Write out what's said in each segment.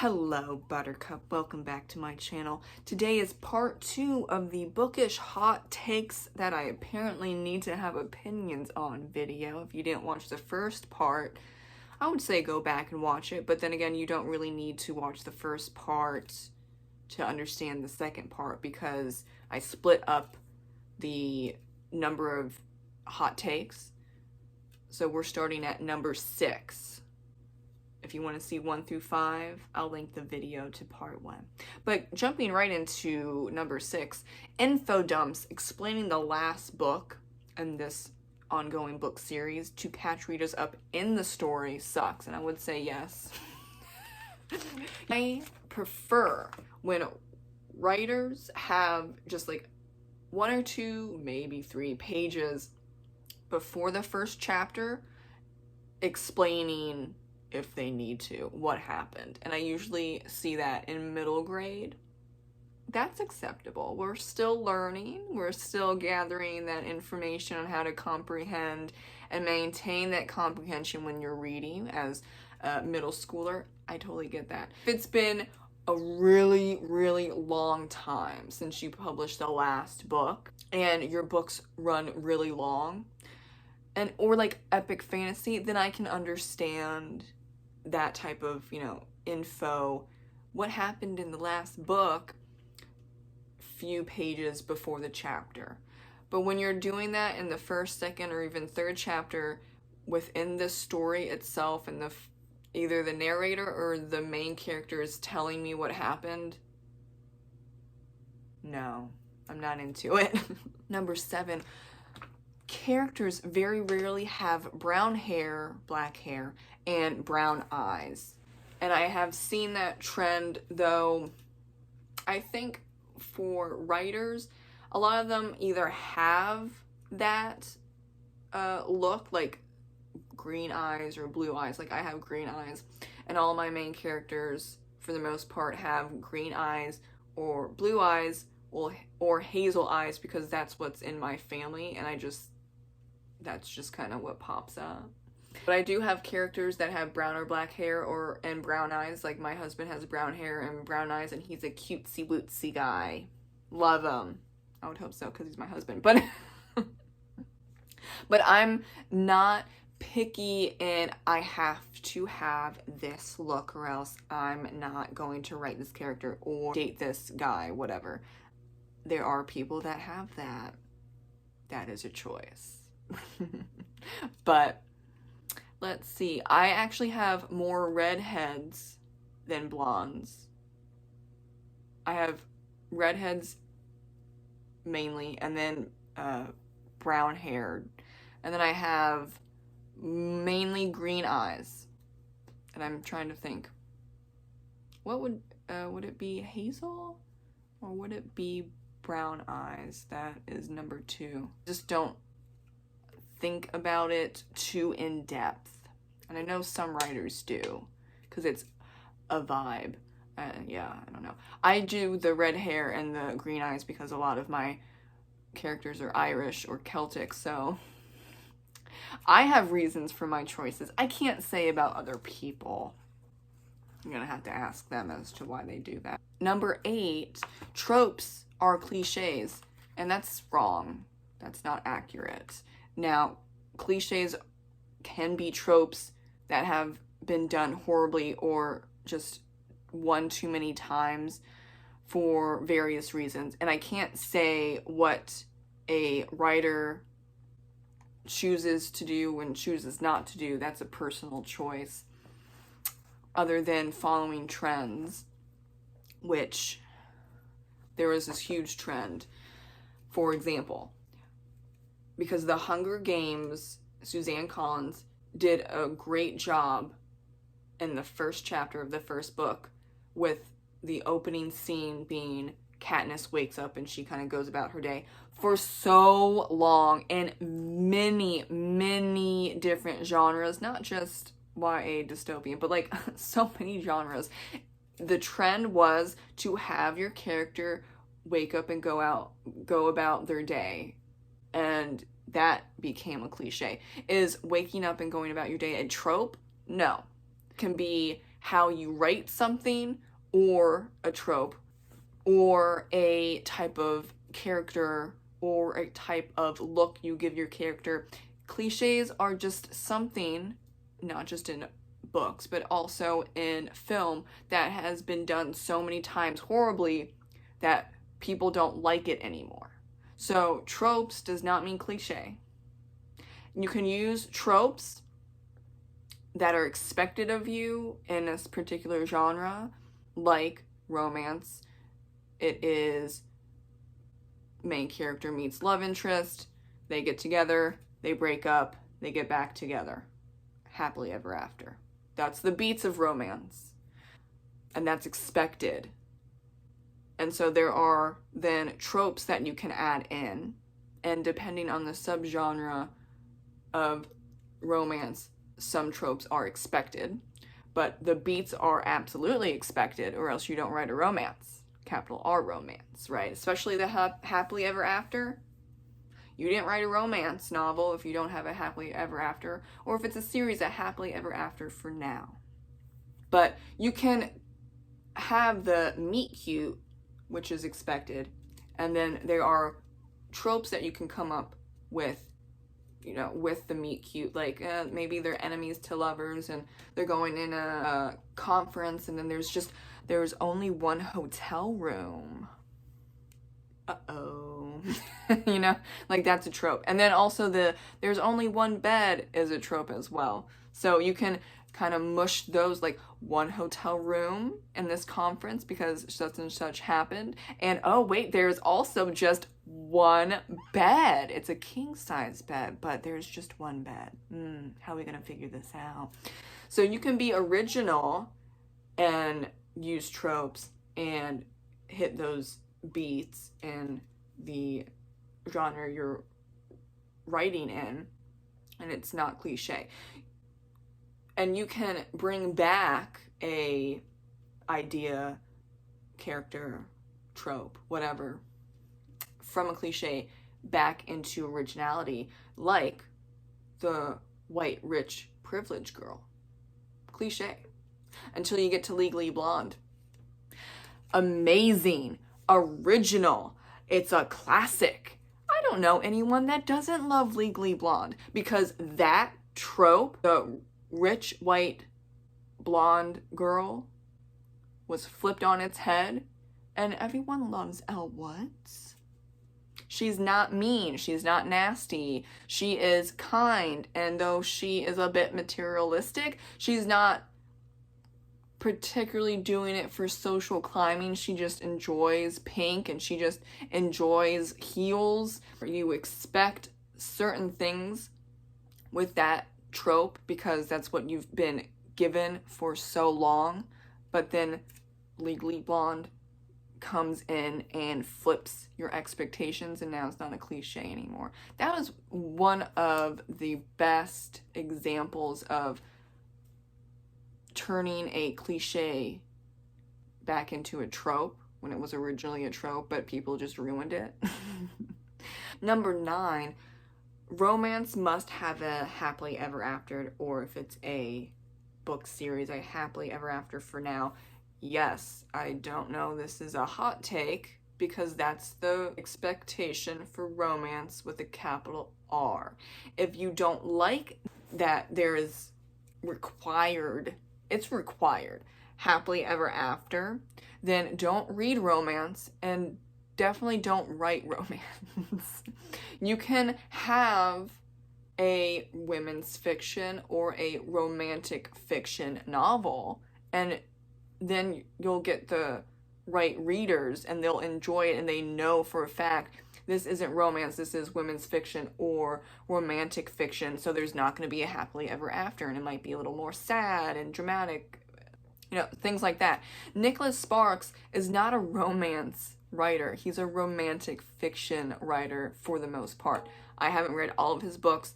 Hello Buttercup, welcome back to my channel. Today is part 2 of the Bookish hot takes that I apparently need to have opinions on video. If you didn't watch the first part, I would say go back and watch it, but then again, you don't really need to watch the first part to understand the second part because I split up the number of hot takes. So we're starting at number 6. If you want to see 1 through 5, I'll link the video to part 1. But jumping right into number 6, info dumps explaining the last book in this ongoing book series to catch readers up in the story sucks, and I would say yes. I prefer when writers have just like 1 or 2, maybe 3 pages before the first chapter explaining, if they need to, what happened. And I usually see that in middle grade. That's acceptable. We're still learning. We're still gathering that information on how to comprehend and maintain that comprehension when you're reading as a middle schooler. I totally get that. If it's been a really, really long time since you published the last book and your books run really long, or like epic fantasy, then I can understand that type of, info, what happened in the last book few pages before the chapter. But when you're doing that in the first, second, or even third chapter within the story itself, and either the narrator or the main character is telling me what happened, no, I'm not into it. Number 7, characters very rarely have brown hair, black hair, and brown eyes. And I have seen that trend, though I think for writers, a lot of them either have that look, like green eyes or blue eyes. Like I have green eyes, and all my main characters, for the most part, have green eyes or blue eyes or hazel eyes, because that's what's in my family, and that's just kind of what pops up. But I do have characters that have brown or black hair and brown eyes. Like my husband has brown hair and brown eyes, and he's a cutesy wootsy guy. Love him. I would hope so, because he's my husband. But but I'm not picky, and I have to have this look, or else I'm not going to write this character or date this guy, whatever. There are people that have that. That is a choice. But let's see, I actually have more redheads than blondes. I have redheads mainly, and then brown haired, and then I have mainly green eyes. And I'm trying to think, what would it be, hazel, or would it be brown eyes? That is number 2. Just don't think about it too in depth, and I know some writers do because it's a vibe. Yeah, I don't know. I do the red hair and the green eyes because a lot of my characters are Irish or Celtic, so I have reasons for my choices. I can't say about other people. I'm gonna have to ask them as to why they do that. Number 8, tropes are cliches, and that's wrong. That's not accurate. Now, cliches can be tropes that have been done horribly or just one too many times for various reasons. And I can't say what a writer chooses to do and chooses not to do. That's a personal choice, other than following trends, which there was this huge trend. For example, because The Hunger Games, Suzanne Collins did a great job in the first chapter of the first book with the opening scene being Katniss wakes up and she kind of goes about her day for so long in many, many different genres, not just YA dystopian, but like so many genres. The trend was to have your character wake up and go about their day. And that became a cliche. Is waking up and going about your day a trope? No. It can be how you write something or a trope or a type of character or a type of look you give your character. Cliches are just something, not just in books, but also in film, that has been done so many times horribly that people don't like it anymore. So tropes does not mean cliche. You can use tropes that are expected of you in this particular genre, like romance. It is main character meets love interest, they get together, they break up, they get back together. Happily ever after. That's the beats of romance. And that's expected. And so there are then tropes that you can add in. And depending on the subgenre of romance, some tropes are expected. But the beats are absolutely expected, or else you don't write a romance. Capital R romance, right? Especially the happily ever after. You didn't write a romance novel if you don't have a happily ever after, or if it's a series, a happily ever after for now. But you can have the meet cute, which is expected, and then there are tropes that you can come up with, you know, with the meet cute, like maybe they're enemies to lovers and they're going in a conference, and then there's only one hotel room. Uh-oh. You know, like that's a trope. And then also there's only one bed is a trope as well. So you can kind of mush those, like one hotel room in this conference because such and such happened. And oh wait, there's also just one bed. It's a king size bed, but there's just one bed. How are we gonna figure this out? So you can be original and use tropes and hit those beats in the genre you're writing in, and it's not cliche. And you can bring back a idea, character, trope, whatever, from a cliche back into originality, like the white, rich, privileged girl. Cliche. Until you get to Legally Blonde. Amazing. Original. It's a classic. I don't know anyone that doesn't love Legally Blonde, because that trope, the rich white blonde girl, was flipped on its head, and everyone loves Elle Woods. She's not mean, she's not nasty, she is kind, and though she is a bit materialistic, she's not particularly doing it for social climbing. She just enjoys pink and she just enjoys heels. You expect certain things with that trope because that's what you've been given for so long, but then Legally Blonde comes in and flips your expectations, and now it's not a cliche anymore. That was one of the best examples of turning a cliche back into a trope when it was originally a trope, but people just ruined it. Number 9, romance must have a happily ever after, or if it's a book series, a happily ever after for now. Yes, I don't know, this is a hot take, because that's the expectation for romance with a capital R. If you don't like that there is required, it's required, happily ever after, then don't read romance and definitely don't write romance. You can have a women's fiction or a romantic fiction novel, and then you'll get the right readers and they'll enjoy it, and they know for a fact this isn't romance, this is women's fiction or romantic fiction, so there's not going to be a happily ever after, and it might be a little more sad and dramatic, you know, things like that. Nicholas Sparks is not a romance writer. He's a romantic fiction writer for the most part. I haven't read all of his books,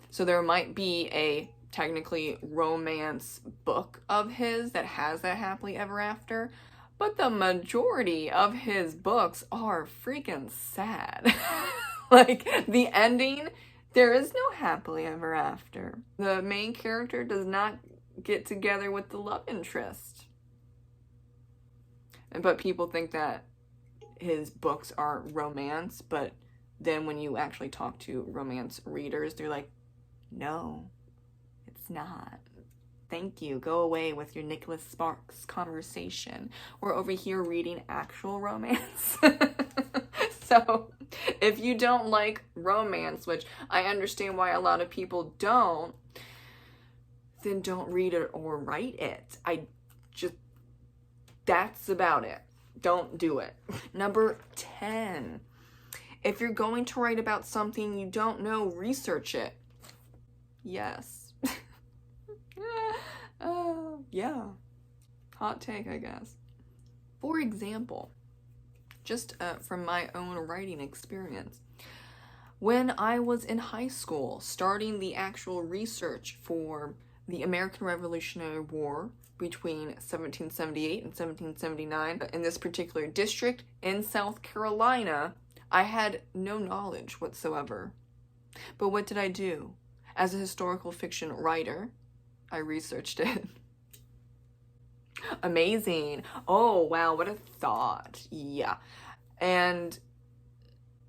so there might be a technically romance book of his that has that happily ever after, but the majority of his books are freaking sad. Like, the ending, there is no happily ever after. The main character does not get together with the love interest. But people think that his books are romance, but then when you actually talk to romance readers, they're like, no, it's not. Thank you. Go away with your Nicholas Sparks conversation. We're over here reading actual romance. So if you don't like romance, which I understand why a lot of people don't, then don't read it or write it. That's about it. Don't do it. Number 10. If you're going to write about something you don't know, research it. Yes. Yeah. Hot take, I guess. For example, just from my own writing experience, when I was in high school, starting the actual research for the American Revolutionary War between 1778 and 1779 in this particular district in South Carolina, I had no knowledge whatsoever. But what did I do? As a historical fiction writer, I researched it. Amazing. Oh, wow, what a thought. Yeah. And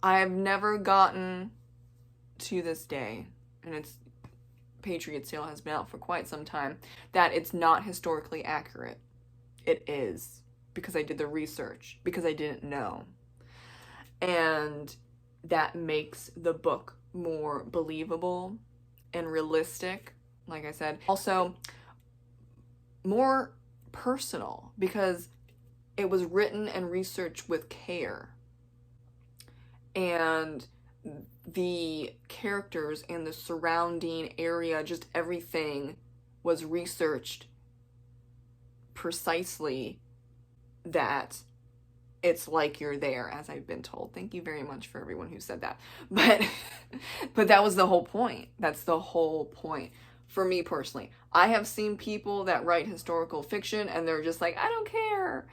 I've never gotten to this day, and it's Patriot Sale has been out for quite some time, that it's not historically accurate. It is, because I did the research, because I didn't know. And that makes the book more believable and realistic, like I said. Also, more personal, because it was written and researched with care. And the characters and the surrounding area, just everything was researched precisely, that it's like you're there, as I've been told. Thank you very much for everyone who said that. But that was the whole point. That's the whole point. For me personally, I have seen people that write historical fiction and they're just like, I don't care,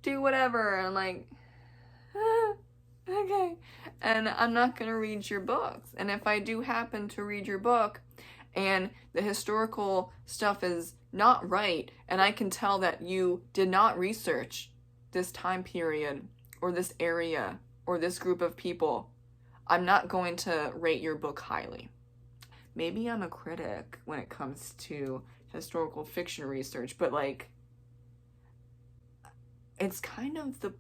do whatever. And I'm like, okay. And I'm not going to read your books. And if I do happen to read your book and the historical stuff is not right, and I can tell that you did not research this time period or this area or this group of people, I'm not going to rate your book highly. Maybe I'm a critic when it comes to historical fiction research, but like, it's kind of the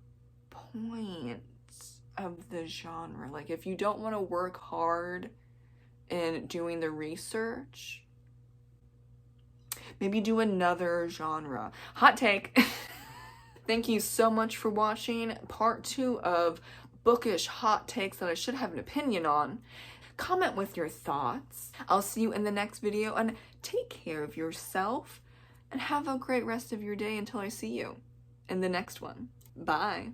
point of the genre. Like, if you don't want to work hard in doing the research, maybe do another genre. Hot take. Thank you so much for watching part 2 of Bookish hot takes that I should have an opinion on. Comment with your thoughts. I'll see you in the next video, and take care of yourself and have a great rest of your day until I see you in the next one. Bye.